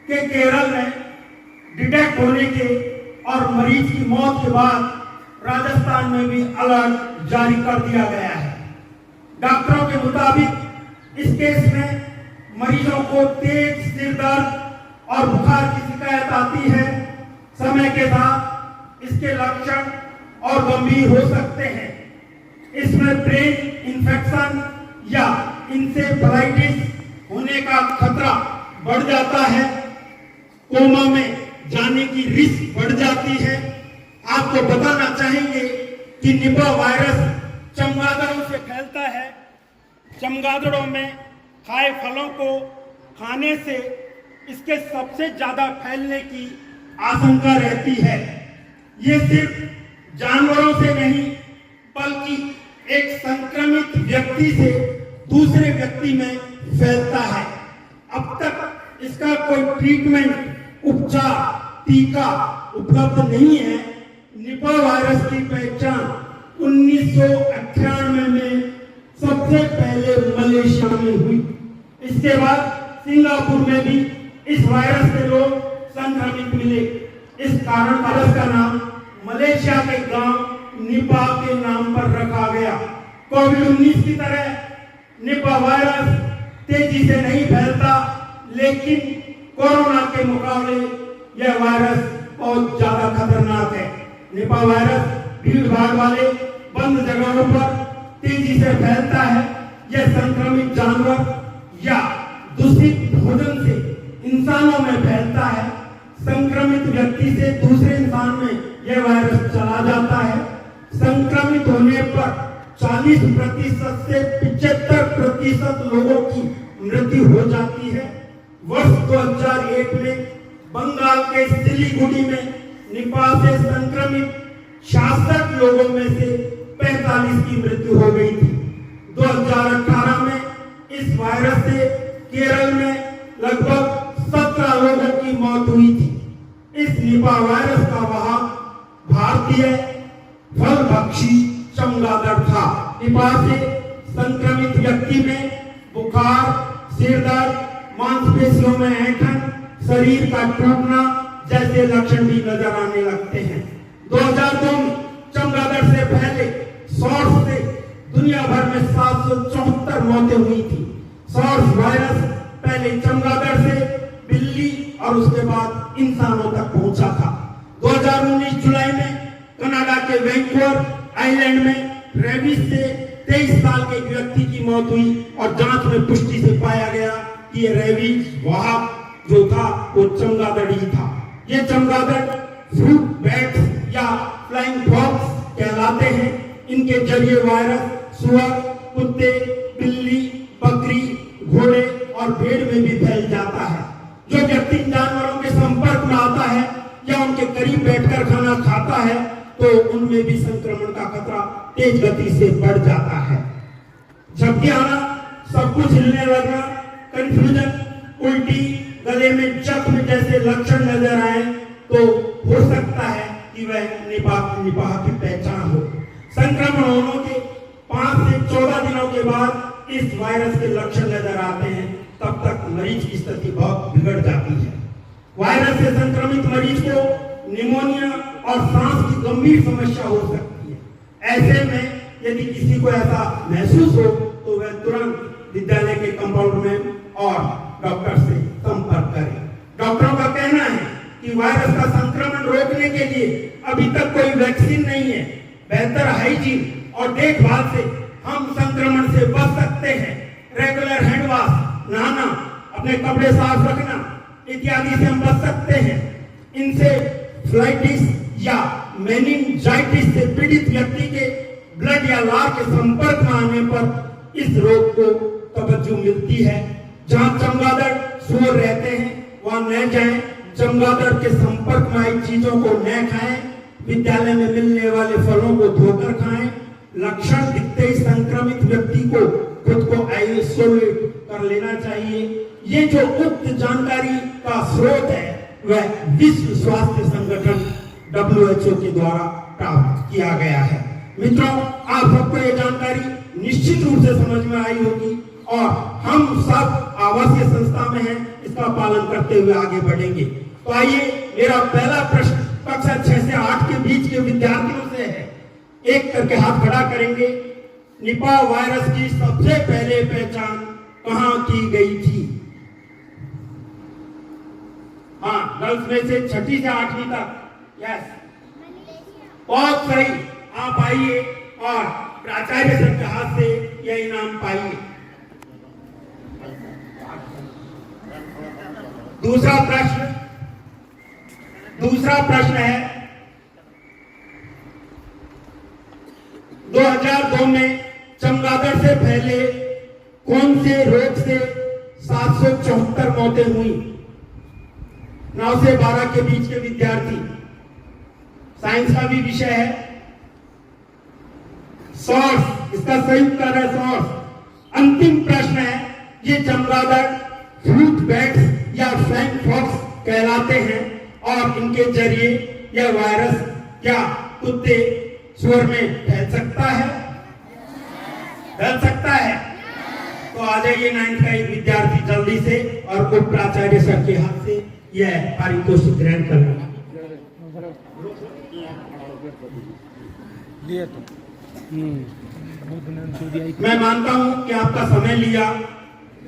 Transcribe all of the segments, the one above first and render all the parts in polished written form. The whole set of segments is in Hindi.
कि केरल में डिटेक्ट होने के और मरीज की मौत के बाद राजस्थान में भी अलर्ट जारी कर दिया गया है। डॉक्टरों के मुताबिक इस केस में मरीजों को तेज सिर दर्द और बुखार की शिकायत आती है। समय के साथ इसके लक्षण और गंभीर हो सकते हैं। इसमें ब्रेन इंफेक्शन या इंसेफेलाइटिस होने का खतरा बढ़ जाता है। कोमा में जाने की रिस्क बढ़ जाती है। आपको बताना चाहेंगे कि निपा वायरस चमगादड़ों से फैलता है। चमगादड़ों में खाए फलों को खाने से इसके सबसे ज्यादा फैलने की आशंका रहती है। ये सिर्फ जानवरों से नहीं बल्कि एक संक्रमित व्यक्ति से दूसरे व्यक्ति में फैलता है। अब तक इसका कोई ट्रीटमेंट, उपचार, टीका उपलब्ध नहीं है। निपा वायरस की पहचान 1998 में सबसे पहले मलेशिया में हुई। इसके बाद सिंगापुर में भी इस वायरस से लोग संक्रमित मिले। इस कारण वायरस का नाम मलेशिया के गांव निपा के नाम पर रखा गया। कोविड-19 की तरह निपा वायरस तेजी से नहीं फैलता, लेकिन कोरोना के मुकाबले यह वायरस बहुत ज्यादा खतरनाक है। निपा वायरस भीड़ भाड़ वाले बंद जगहों पर तेजी से फैलता है। यह संक्रमित जानवर या दूषित भोजन से इंसानों में फैलता है। संक्रमित व्यक्ति से दूसरे इंसान में यह वायरस चला जाता है। संक्रमित होने पर 40% से 75% लोगों की मृत्यु हो जाती है। वर्ष 2001 में बंगाल के सिलीगुड़ी में निपा से संक्रमित 66 लोगों में से 45 की मृत्यु हो गई थी। 2018 में इस वायरस से केरल में लगभग 17 लोगों की मौत हुई थी। इस निपा वायरस का वाहक भारतीय फल भक्षी चमगादड़ था। निपा से संक्रमित व्यक्ति में बुखार, सिर दर्द, मांसपेशियों में ऐंठन, शरीर का टूटना जैसे लक्षण भी नजर आने लगते हैं। 2002 में चमगादड़ से पहले सॉर्स से दुनिया भर में 774 मौतें हुई थी। सॉर्स वायरस पहले चमगादड़ से बिल्ली और उसके बाद इंसानों तक पहुंचा था। 2019 जुलाई में कनाडा के वैंकूवर आइलैंड में रेबीज से 23 साल के एक व्यक्ति की मौत हुई और जांच में पुष्टि से पाया गया कि ये रेबीज वाहक जो था वो चमगादड़ ही था। ये चमगादड़ फ्रूट बैट्स या फ्लाइंग फॉक्स कहलाते हैं। इनके जरिए वायरस सुअर, कुत्ते, बिल्ली, बकरी, घोड़े और भेड़ में भी फैल जाता है। जो व्यक्ति जानवरों के संपर्क में आता है या उनके करीब बैठकर खाना खाता है तो उनमें भी संक्रमण का खतरा तेज गति से बढ़ जाता है। झपकी आना, सब कुछ हिलने लगना, कंफ्यूजन, उल्टी, गले में जख्म जैसे लक्षण नजर आए तो हो सकता है कि वह निपा की पहचान हो। संक्रमण होने के 5 से 14 दिनों के बाद इस वायरस के लक्षण नजर आते हैं। तब तक मरीज की स्थिति बहुत बिगड़ जाती है। वायरस से संक्रमित मरीज को निमोनिया और सांस की गंभीर समस्या हो सकती है। ऐसे में यदि किसी को ऐसा महसूस हो तो वह तुरंत विद्यालय के कंपाउंड में और डॉक्टर से संपर्क करें। डॉक्टरों का कहना है कि वायरस का संक्रमण रोकने के लिए अभी तक कोई वैक्सीन नहीं है। बेहतर हाइजीन और देखभाल से हम संक्रमण से बच सकते हैं। रेगुलर हैंड वॉश, नहाना, अपने कपड़े साफ रखना इत्यादि से हम बच सकते हैं। इनसे फ्लाइटिस या मेनिंजाइटिस से पीड़ित व्यक्ति के ब्लड या लार के संपर्क में आने पर इस रोग को तवज्जो मिलती है। जहां चमगादड़ सुअर रहते हैं वहां न जाएं। चमगादड़ के संपर्क में आई चीजों को न खाएं। विद्यालय में मिलने वाले फलों को धोकर खाएं। लक्षण दिखते ही संक्रमित व्यक्ति को खुद को आइसोलेट कर लेना चाहिए। ये जो उक्त जानकारी का स्रोत है वह विश्व स्वास्थ्य संगठन WHO के द्वारा प्राप्त किया गया है। मित्रों, आप सबको ये जानकारी निश्चित रूप से समझ में आई होगी। और हम सब आवासीय संस्था में हैं, इसका पालन करते हुए आगे बढ़ेंगे। तो आइए, मेरा पहला प्रश्न कक्षा 6 से 8 के बीच के विद्यार्थियों से है। एक करके हाथ खड़ा करेंगे। निपा वायरस की सबसे पहले पहचान कहां की गई थी? हाँ, गर्ल्स में से 6ठी से 8वीं तक। यस, बहुत सही। आप आइए और प्राचार्य सर के हाथ से यह इनाम पाइए। दूसरा प्रश्न है, 2002 में चमगादड़ से पहले कौन से रोग से 774 मौतें हुई? 9 से 12 के बीच के विद्यार्थी, साइंस का भी विषय है। सॉर्स, इसका सही उत्तर है सॉर्स। अंतिम प्रश्न है, ये चमगादड़ फ्रूट बैट्स या फ्लैंक फॉक्स कहलाते हैं और इनके जरिए यह वायरस क्या कुत्ते सुअर में फैल सकता है? फैल सकता है। तो आ जाइए 9th का एक विद्यार्थी जल्दी से और उप प्राचार्य सर के हाथ से यह पारितोषिक ग्रहण करना। मैं मानता हूं कि आपका समय लिया,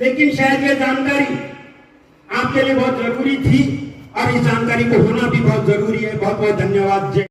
लेकिन शायद यह जानकारी आपके लिए बहुत जरूरी थी और इस जानकारी को होना भी बहुत जरूरी है। बहुत बहुत धन्यवाद।